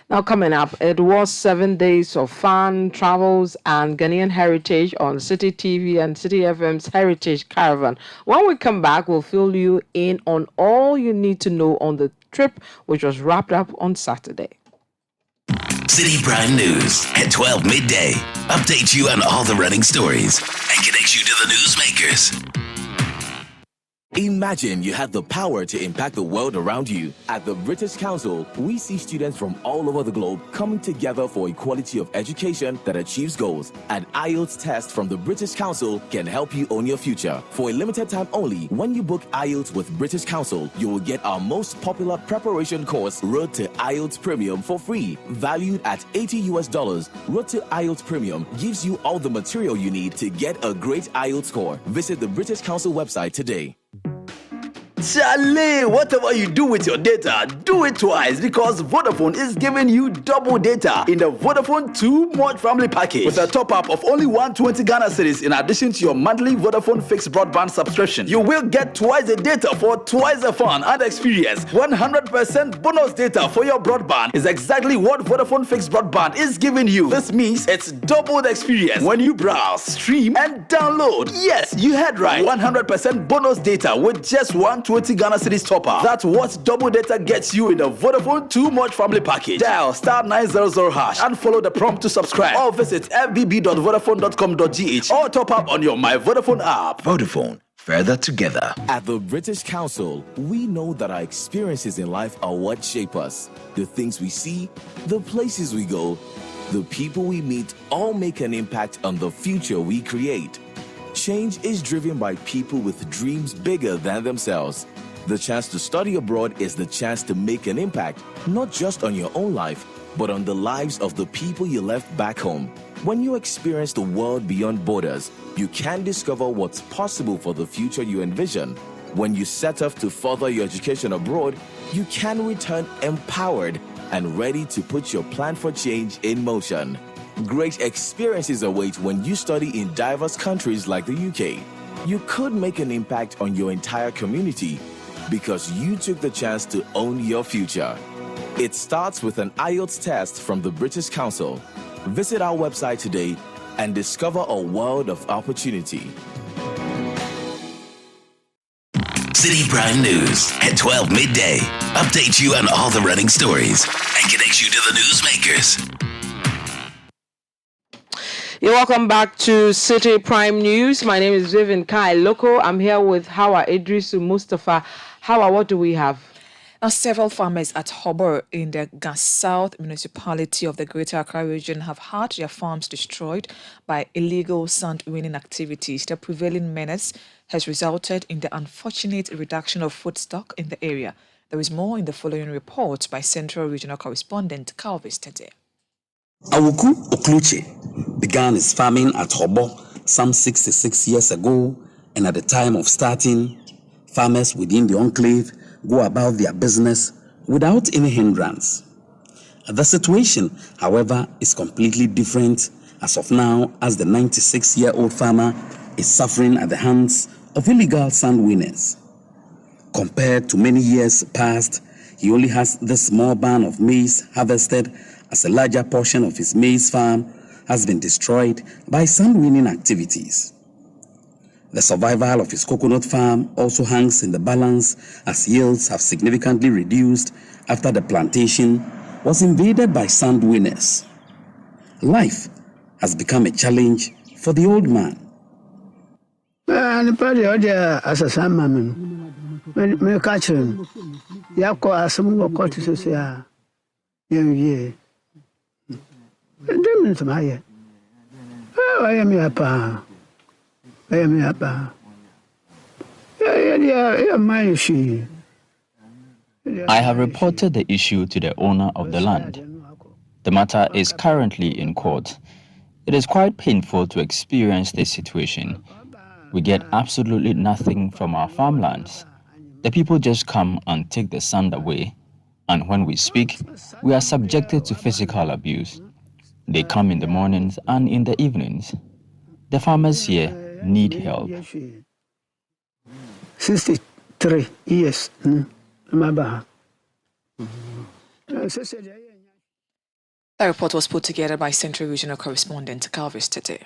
Now coming up, it was 7 days of fun, travels and Ghanaian heritage on Citi TV and Citi FM's Heritage Caravan. When we come back, we'll fill you in on all you need to know on the trip, which was wrapped up on Saturday. Citi Prime News at 12 midday. Update you on all the running stories and connects you to the newsmakers. Imagine you had the power to impact the world around you. At the British Council, we see students from all over the globe coming together for equality of education that achieves goals. An IELTS test from the British Council can help you own your future. For a limited time only, when you book IELTS with British Council, you will get our most popular preparation course, Road to IELTS Premium, for free. Valued at $80, Road to IELTS Premium gives you all the material you need to get a great IELTS score. Visit the British Council website today. Charlie, whatever you do with your data, do it twice because Vodafone is giving you double data in the Vodafone Too Much Family Package with a top-up of only 120 Ghana cedis in addition to your monthly Vodafone fixed broadband subscription. You will get twice the data for twice the fun and experience. 100% bonus data for your broadband is exactly what Vodafone fixed broadband is giving you. This means it's double the experience when you browse, stream, and download. Yes, you heard right. 100% bonus data with just 120 Ghana cedis top-up. That's what double data gets you in the Vodafone Too Much Family Package. Dial *900# and follow the prompt to subscribe, or visit fbb.vodafone.com.gh or top up on your My Vodafone app. Vodafone, further together. At the British Council, we know that our experiences in life are what shape us. The things we see, the places we go, the people we meet all make an impact on the future we create. Change is driven by people with dreams bigger than themselves. The chance to study abroad is the chance to make an impact, not just on your own life, but on the lives of the people you left back home. When you experience the world beyond borders, you can discover what's possible for the future you envision. When you set off to further your education abroad, you can return empowered and ready to put your plan for change in motion. Great experiences await when you study in diverse countries like the UK. You could make an impact on your entire community because you took the chance to own your future. It starts with an IELTS test from the British Council. Visit our website today and discover a world of opportunity. Citi Prime News at 12 midday. Update you on all the running stories and connects you to the newsmakers. You're welcome back to Citi Prime News. My name is Vivian Lokko. I'm here with Hawah, Iddrisu, Mustapha. Hawah, what do we have? Now, several farmers at Hawah in the Gas South municipality of the Greater Accra region have had their farms destroyed by illegal sand winning activities. The prevailing menace has resulted in the unfortunate reduction of food stock in the area. There is more in the following report by Central Regional Correspondent Calvis Tete. Awuku Okluche began his farming at Hawah some 66 years ago, and at the time of starting, farmers within the enclave go about their business without any hindrance. The situation, however, is completely different as of now, as the 96-year-old farmer is suffering at the hands of illegal sand winners. Compared to many years past, he only has this small barn of maize harvested, as a larger portion of his maize farm has been destroyed by sand-winning activities. The survival of his coconut farm also hangs in the balance, as yields have significantly reduced after the plantation was invaded by sand winners. Life has become a challenge for the old man. I have reported the issue to the owner of the land. The matter is currently in court. It is quite painful to experience this situation. We get absolutely nothing from our farmlands. The people just come and take the sand away, and when we speak, we are subjected to physical abuse. They come in the mornings and in the evenings. The farmers here need help. 63 years. The report was put together by Central Regional Correspondent Calvis Citi.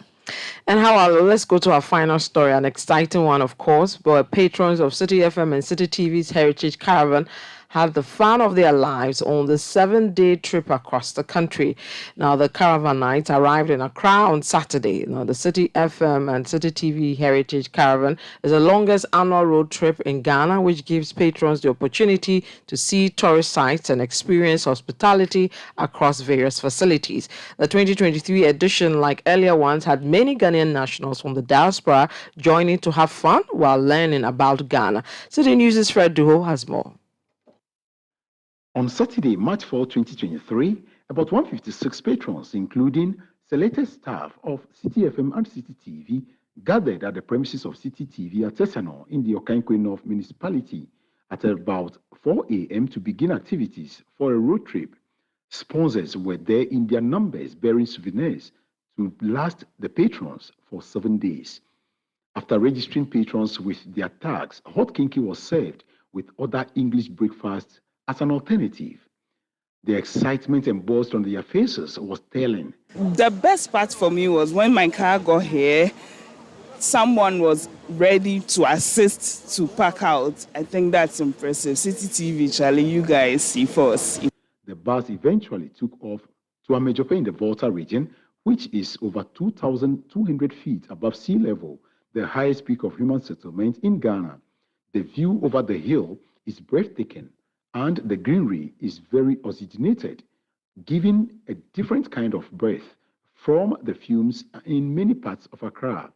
And Hawah, let's go to our final story, an exciting one, of course, where patrons of Citi FM and Citi TV's Heritage Caravan had the fun of their lives on the 7-day trip across the country. Now, the caravanites arrived in Accra on Saturday. Now, the Citi FM and Citi TV Heritage Caravan is the longest annual road trip in Ghana, which gives patrons the opportunity to see tourist sites and experience hospitality across various facilities. The 2023 edition, like earlier ones, had many Ghanaian nationals from the diaspora joining to have fun while learning about Ghana. Citi News' Fred Duho has more. On Saturday, March 4, 2023, about 156 patrons, including selected staff of Citi FM and Citi TV, gathered at the premises of Citi TV at Tesano in the Okankwe North Municipality at about 4 a.m. to begin activities for a road trip. Sponsors were there in their numbers, bearing souvenirs to last the patrons for 7 days. After registering patrons with their tags, hot kinky was served with other English breakfasts as an alternative. The excitement embossed on their faces was telling. The best part for me was when my car got here, someone was ready to assist to park out. I think that's impressive. Citi TV, Charlie, you guys see first. The bus eventually took off to Amejope in the Volta region, which is over 2,200 feet above sea level, the highest peak of human settlement in Ghana. The view over the hill is breathtaking, and the greenery is very oxygenated, giving a different kind of breath from the fumes in many parts of Accra.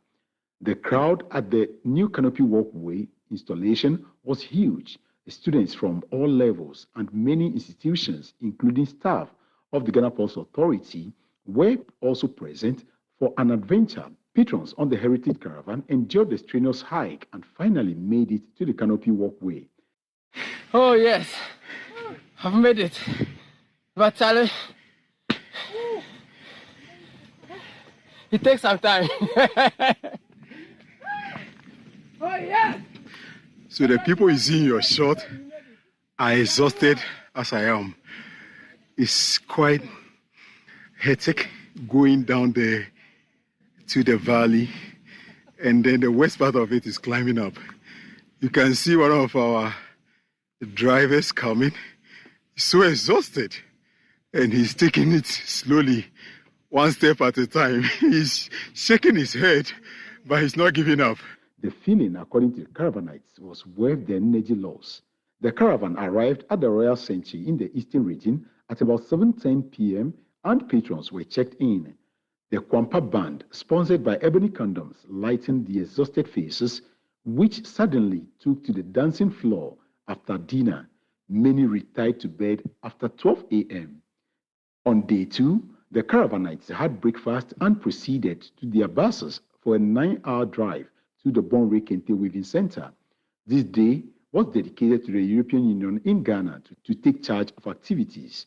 The crowd at the new canopy walkway installation was huge. Students from all levels and many institutions, including staff of the Ghana Ports Authority, were also present for an adventure. Patrons on the Heritage Caravan enjoyed the strenuous hike and finally made it to the canopy walkway. Oh, yes, I've made it. But Charlie, it takes some time. Oh, yes. So the people you see in your shot are exhausted as I am. It's quite hectic going down there to the valley, and then the worst part of it is climbing up. You can see one of our drivers coming. He's so exhausted, and he's taking it slowly, one step at a time. He's shaking his head, but he's not giving up. The feeling, according to the caravanites, was worth the energy loss. The caravan arrived at the Royal Sanctuary in the Eastern region at about 7:10 p.m. and patrons were checked in. The Kwampa Band, sponsored by Ebony Condoms, lightened the exhausted faces, which suddenly took to the dancing floor after dinner. Many retired to bed after 12 a.m. On day 2, the caravanites had breakfast and proceeded to their buses for a 9-hour drive to the Bonre Kente Weaving Center. This day was dedicated to the European Union in Ghana to take charge of activities.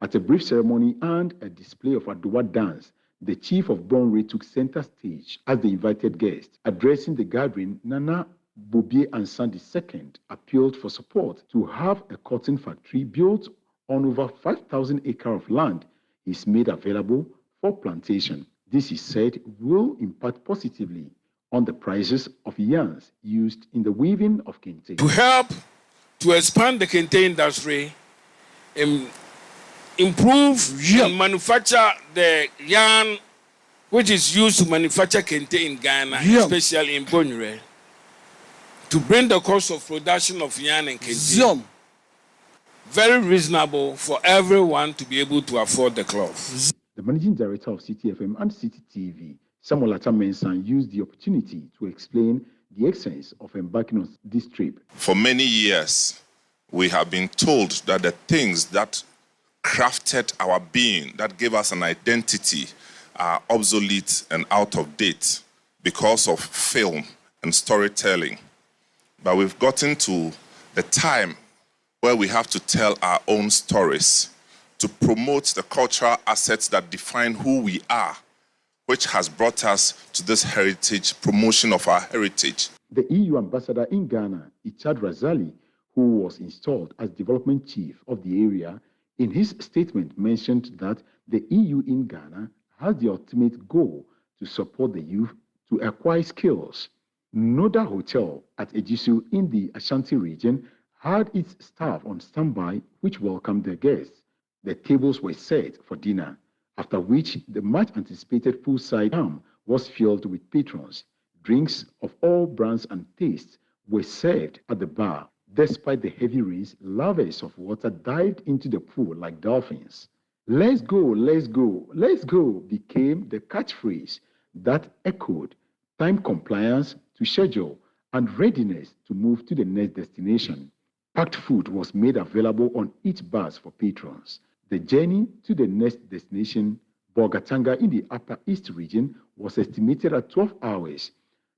At a brief ceremony and a display of Adowa dance, the chief of Bonre took center stage as the invited guest. Addressing the gathering, Nana Bobie Ansan II appealed for support to have a cotton factory built on over 5,000 acres of land is made available for plantation. This, he said, will impact positively on the prices of yarns used in the weaving of kente. To help to expand the kente industry, improve and manufacture the yarn which is used to manufacture kente in Ghana, especially in Bonyere, to bring the cost of production of yarn and kente very reasonable for everyone to be able to afford the cloth. The managing director of Citi FM and Citi TV, Samuel Atamensan, used the opportunity to explain the essence of embarking on this trip. For many years, we have been told that the things that crafted our being, that gave us an identity, are obsolete and out of date because of film and storytelling. But we've gotten to the time where we have to tell our own stories to promote the cultural assets that define who we are, which has brought us to this heritage, promotion of our heritage. The EU ambassador in Ghana, Ichad Razali, who was installed as development chief of the area, in his statement mentioned that the EU in Ghana has the ultimate goal to support the youth to acquire skills. Noda Hotel at Iddrisu in the Ashanti region had its staff on standby, which welcomed their guests. The tables were set for dinner, after which the much-anticipated poolside arm was filled with patrons. Drinks of all brands and tastes were served at the bar. Despite the heavy rains, lavers of water dived into the pool like dolphins. Let's go, let's go, let's go became the catchphrase that echoed time compliance to schedule and readiness to move to the next destination. Packed food was made available on each bus for patrons. The journey to the next destination, Bolgatanga in the Upper East region, was estimated at 12 hours.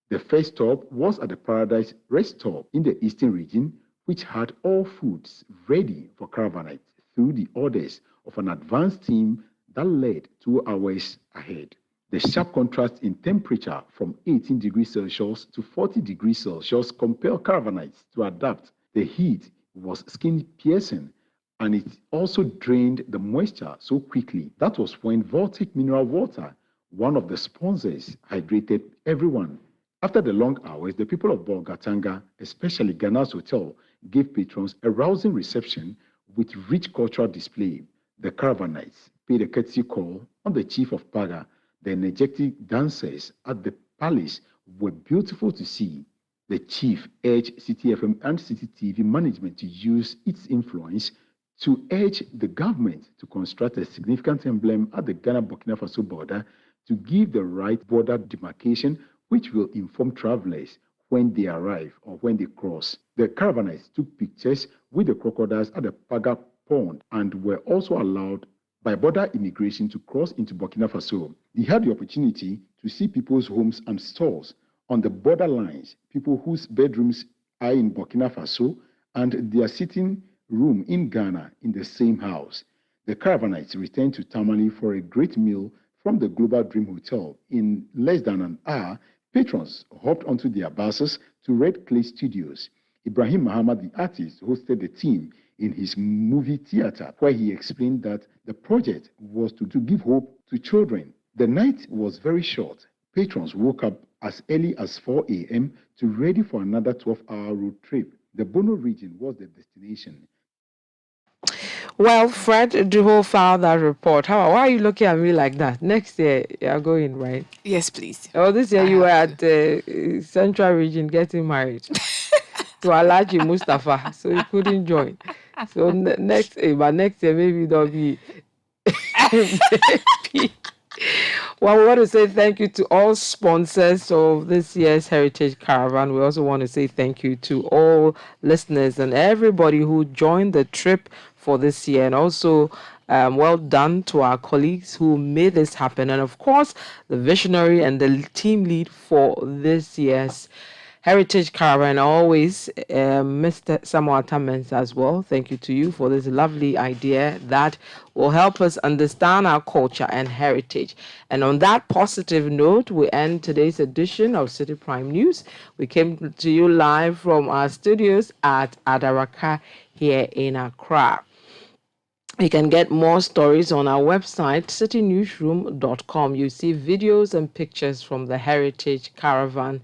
The first stop was at the Paradise Rest Stop in the Eastern region, which had all foods ready for caravanites through the orders of an advanced team that led 2 hours ahead. The sharp contrast in temperature from 18 degrees Celsius to 40 degrees Celsius compelled caravanites to adapt. The heat was skin-piercing, and it also drained the moisture so quickly. That was when Voltic Mineral Water, one of the sponsors, hydrated everyone. After the long hours, the people of Bolgatanga, especially Ghana's Hotel, gave patrons a rousing reception with rich cultural display. The caravanites paid a courtesy call on the chief of Paga. The energetic dancers at the palace were beautiful to see. The chief urged Citi FM and Citi TV management to use its influence to urge the government to construct a significant emblem at the Ghana-Burkina Faso border to give the right border demarcation, which will inform travelers when they arrive or when they cross. The caravanites took pictures with the crocodiles at the Paga pond and were also allowed by border immigration to cross into Burkina Faso. They had the opportunity to see people's homes and stores on the border lines, people whose bedrooms are in Burkina Faso and their sitting room in Ghana in the same house. The caravanites returned to Tamale for a great meal from the Global Dream Hotel. In less than an hour, patrons hopped onto their buses to Red Clay Studios. Ibrahim Muhammad, the artist, hosted the team in his movie theater, where he explained that the project was to give hope to children. The night was very short. Patrons woke up as early as 4 a.m. to ready for another 12-hour road trip. The Bono region was the destination. Well, Fred, do whole file that report. Why are you looking at me like that? Next year, you are going, right? Yes, please. Oh, this year you were at the Central region getting married to Alhaji Mustapha, so you couldn't join. So next year maybe there'll be. Well, we want to say thank you to all sponsors of this year's Heritage Caravan. We also want to say thank you to all listeners and everybody who joined the trip for this year. And also, well done to our colleagues who made this happen. And of course, the visionary and the team lead for this year's Heritage Caravan, always Mr. Samuel Tamens as well. Thank you to you for this lovely idea that will help us understand our culture and heritage. And on that positive note, we end today's edition of City Prime News. We came to you live from our studios at Adaraka here in Accra. You can get more stories on our website, citynewsroom.com. You see videos and pictures from the Heritage Caravan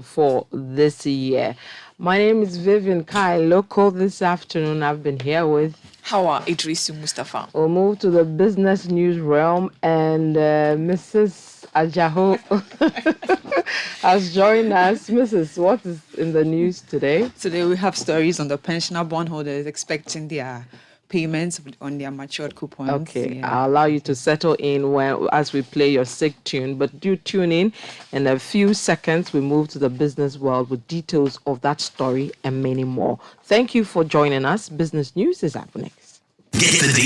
for this year. My name is Vivian Lokko. This afternoon, I've been here with Hawah, Iddrisu, Mustapha. We'll move to the business news realm, and Mrs. Ajaho has joined us. Mrs., what is in the news today? Today we have stories on the pensioner bondholders expecting their payments on their matured coupons. Okay, yeah. I'll allow you to settle in as we play your sick tune, but do tune in a few seconds. We move to the business world with details of that story and many more. Thank you for joining us. Business News is up next.